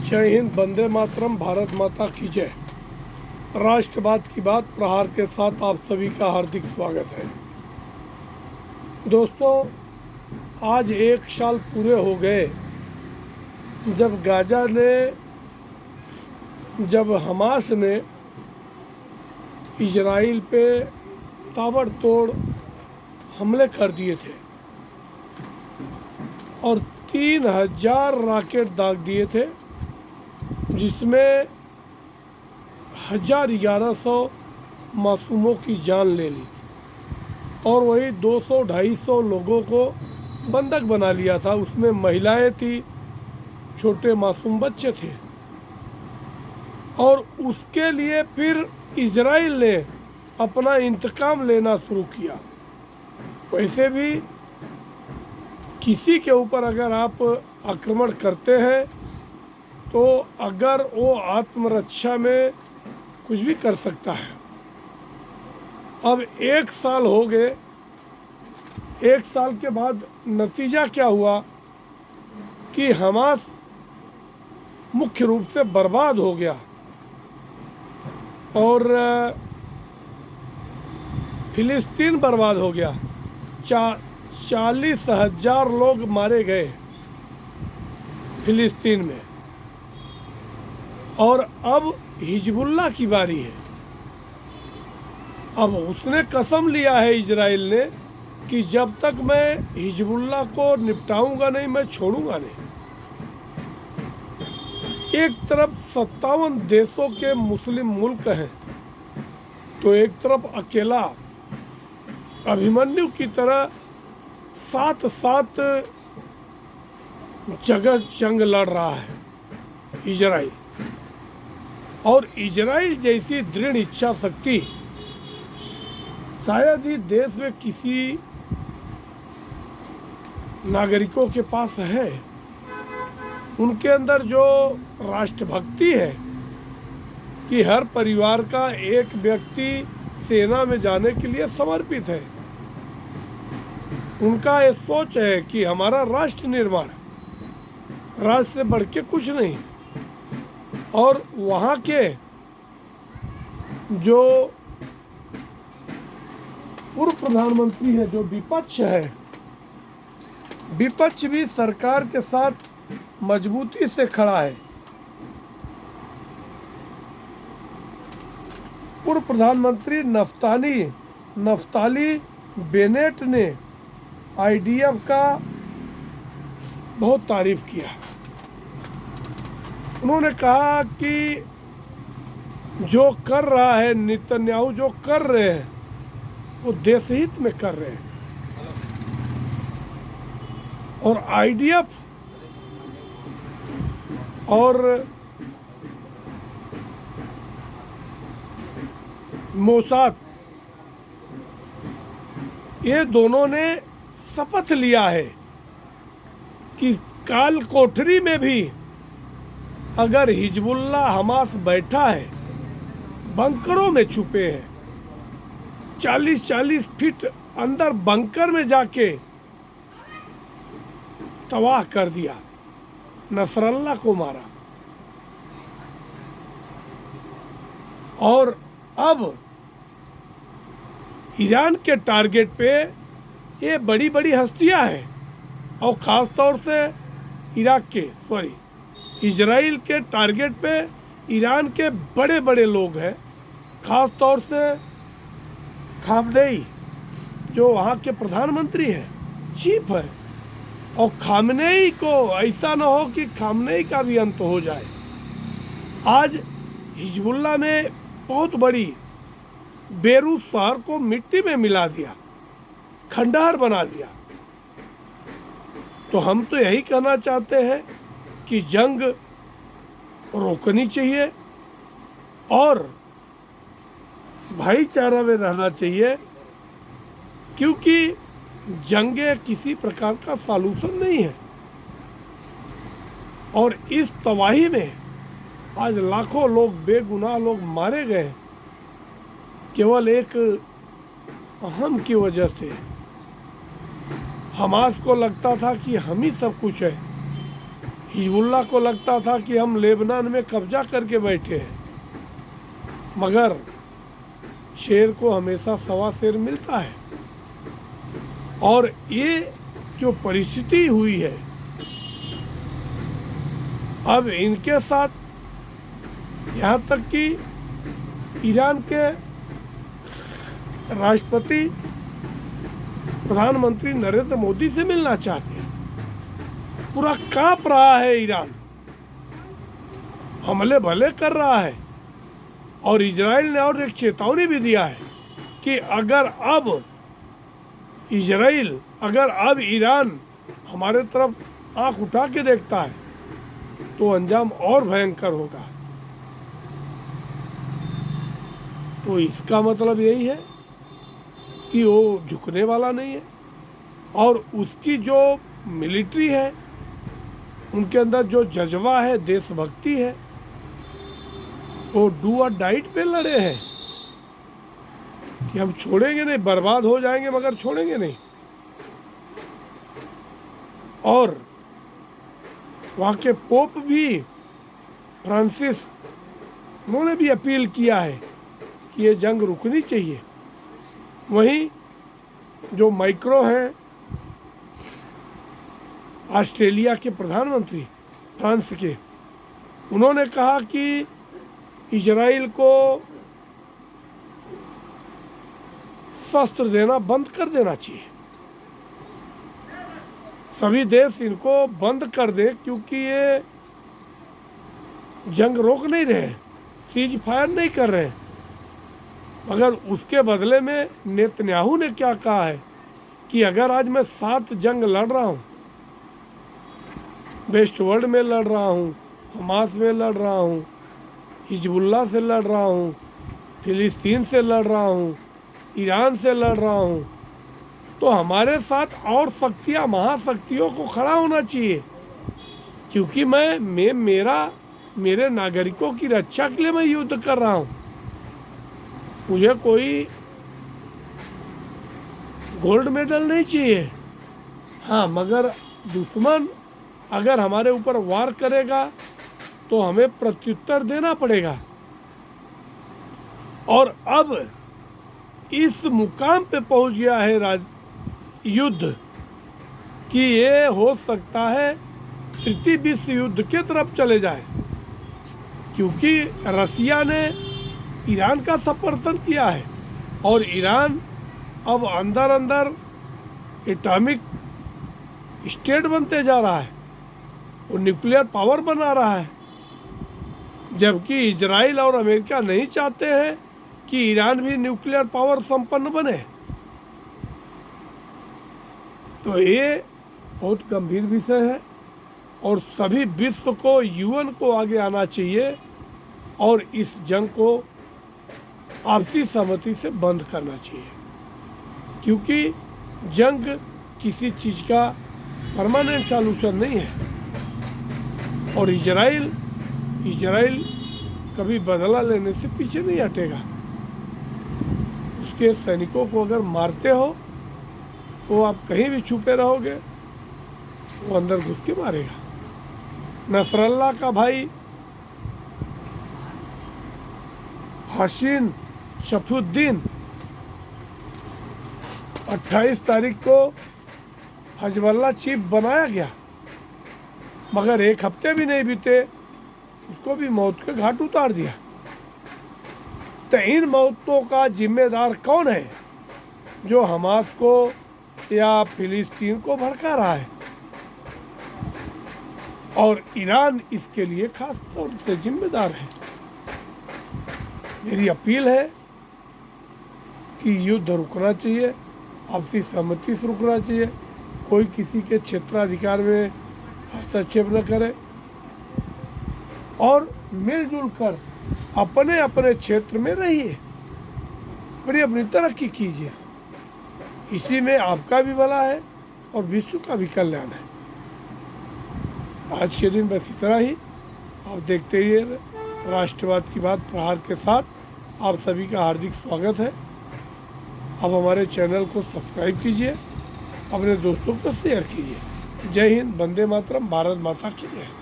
जय हिंद, वंदे मातरम, भारत माता की जय। राष्ट्रवाद की बात प्रहार के साथ आप सभी का हार्दिक स्वागत है। दोस्तों, आज 1 साल पूरे हो गए जब गाजा ने, जब हमास ने इजराइल पे ताबड़तोड़ हमले कर दिए थे और 3000 रॉकेट दाग दिए थे, जिसमें 1100 मासूमों की जान ले ली और वही 200-250 लोगों को बंधक बना लिया था। उसमें महिलाएं थी, छोटे मासूम बच्चे थे। और उसके लिए फिर इजराइल ने अपना इंतकाम लेना शुरू किया। वैसे भी किसी के ऊपर अगर आप आक्रमण करते हैं तो अगर वो आत्मरक्षा में कुछ भी कर सकता है। अब 1 साल हो गए। 1 साल के बाद नतीजा क्या हुआ कि हमास मुख्य रूप से बर्बाद हो गया और फिलिस्तीन बर्बाद हो गया। 40,000 लोग मारे गए फिलिस्तीन में। और अब हिजबुल्लाह की बारी है। अब उसने कसम लिया है इजराइल ने कि जब तक मैं हिजबुल्लाह को निपटाऊंगा नहीं, मैं छोड़ूंगा नहीं। एक तरफ 57 देशों के मुस्लिम मुल्क हैं तो एक तरफ अकेला अभिमन्यु की तरह 7-7 जगह जंग लड़ रहा है इजराइल। और इजराइल जैसी दृढ़ इच्छा शक्ति शायद ही देश में किसी नागरिकों के पास है। उनके अंदर जो राष्ट्रभक्ति है कि हर परिवार का एक व्यक्ति सेना में जाने के लिए समर्पित है। उनका ये सोच है कि हमारा राष्ट्र निर्माण, राष्ट्र से बढ़ के कुछ नहीं। और वहाँ के जो पूर्व प्रधानमंत्री है, जो विपक्ष है, विपक्ष भी सरकार के साथ मजबूती से खड़ा है। पूर्व प्रधानमंत्री नफ्ताली बेनेट ने आईडीएफ का बहुत तारीफ किया। उन्होंने कहा कि जो कर रहा है नेतन्याहू, जो कर रहे हैं वो देश हित में कर रहे हैं। और आईडीएफ और मोसाद, ये दोनों ने शपथ लिया है कि काल कोठरी में भी अगर हिजबुल्लाह हमास बैठा है, बंकरों में छुपे हैं, 40-40 फीट अंदर बंकर में जाके तबाह कर दिया, नसरल्ला को मारा। और अब ईरान के टारगेट पे ये बड़ी बड़ी हस्तियां हैं और ख़ास तौर से इजराइल के टारगेट पे ईरान के बड़े बड़े लोग हैं। ख़ास तौर से खामनेई, जो वहाँ के प्रधानमंत्री हैं, चीफ है। और खामनेई को ऐसा ना हो कि खामनेई का भी अंत हो जाए। आज हिजबुल्लाह में बहुत बड़ी बेरूत शहर को मिट्टी में मिला दिया, खंडहर बना दिया। तो हम तो यही कहना चाहते हैं कि जंग रोकनी चाहिए और भाईचारा में रहना चाहिए, क्योंकि जंगे किसी प्रकार का सॉल्यूशन नहीं है। और इस तबाही में आज लाखों लोग, बेगुनाह लोग मारे गए केवल एक अहम की वजह से। हमास को लगता था कि हम ही सब कुछ है, हिजबुल्लाह को लगता था कि हम लेबनान में कब्जा करके बैठे हैं, मगर शेर को हमेशा सवा शेर मिलता है। और ये जो परिस्थिति हुई है, अब इनके साथ यहाँ तक कि ईरान के राष्ट्रपति प्रधानमंत्री नरेंद्र मोदी से मिलना चाहते हैं। पूरा कांप रहा है ईरान, हमले भले कर रहा है। और इजराइल ने और एक चेतावनी भी दिया है कि अगर अब ईरान हमारे तरफ आंख उठा के देखता है तो अंजाम और भयंकर होगा। तो इसका मतलब यही है कि वो झुकने वाला नहीं है। और उसकी जो मिलिट्री है, उनके अंदर जो जज्बा है, देशभक्ति है, वो डू और डाइट पे लड़े हैं कि हम छोड़ेंगे नहीं, बर्बाद हो जाएंगे मगर छोड़ेंगे नहीं। और वहाँ के पोप भी फ्रांसिस, उन्होंने भी अपील किया है कि ये जंग रुकनी चाहिए। वहीं जो मैक्रो हैं, ऑस्ट्रेलिया के प्रधानमंत्री फ्रांस के, उन्होंने कहा कि इजराइल को शस्त्र देना बंद कर देना चाहिए। सभी देश इनको बंद कर दे, क्योंकि ये जंग रोक नहीं रहे, सीज फायर नहीं कर रहे। मगर उसके बदले में नेतन्याहू ने क्या कहा है कि अगर आज मैं 7 जंग लड़ रहा हूँ, वेस्ट वर्ल्ड में लड़ रहा हूँ, हमास में लड़ रहा हूँ, हिजबुल्लाह से लड़ रहा हूँ, फिलिस्तीन से लड़ रहा हूँ, ईरान से लड़ रहा हूँ, तो हमारे साथ और शक्तियाँ, महाशक्तियों को खड़ा होना चाहिए। क्योंकि मेरे नागरिकों की रक्षा के लिए मैं युद्ध कर रहा हूँ। मुझे कोई गोल्ड मेडल नहीं चाहिए। हाँ, मगर दुश्मन अगर हमारे ऊपर वार करेगा तो हमें प्रत्युत्तर देना पड़ेगा। और अब इस मुकाम पे पहुंच गया है युद्ध कि ये हो सकता है तृतीय विश्व युद्ध के तरफ चले जाए, क्योंकि रसिया ने ईरान का समर्थन किया है और ईरान अब अंदर अंदर एटॉमिक स्टेट बनते जा रहा है, वो न्यूक्लियर पावर बना रहा है। जबकि इजराइल और अमेरिका नहीं चाहते हैं कि ईरान भी न्यूक्लियर पावर संपन्न बने। तो ये बहुत गंभीर विषय है और सभी विश्व को, यूएन को आगे आना चाहिए और इस जंग को आपसी सहमति से बंद करना चाहिए। क्योंकि जंग किसी चीज़ का परमानेंट सॉल्यूशन नहीं है और इजराइल कभी बदला लेने से पीछे नहीं हटेगा। उसके सैनिकों को अगर मारते हो तो आप कहीं भी छुपे रहोगे, वो अंदर घुस के मारेगा। नसरल्ला का भाई हसीन शफुद्दीन 28 तारीख को हिजबुल्लाह चीफ बनाया गया, मगर एक हफ्ते भी नहीं बीते उसको भी मौत के घाट उतार दिया। तो इन मौतों का जिम्मेदार कौन है? जो हमास को या फिलिस्तीन को भड़का रहा है, और ईरान इसके लिए खास तौर से जिम्मेदार है। मेरी अपील है कि युद्ध रुकना चाहिए, आपसी सहमति से रुकना चाहिए, कोई किसी के क्षेत्राधिकार में हस्तक्षेप न करे और मिलजुल कर अपने अपने क्षेत्र में रहिए, अपनी तरक्की कीजिए। इसी में आपका भी भला है और विश्व का भी कल्याण है। आज के दिन बस इतना ही। आप देखते रहिए राष्ट्रवाद की बात प्रहार के साथ। आप सभी का हार्दिक स्वागत है। आप हमारे चैनल को सब्सक्राइब कीजिए, अपने दोस्तों को शेयर कीजिए। जय हिंद, वंदे मातरम, भारत माता की जय।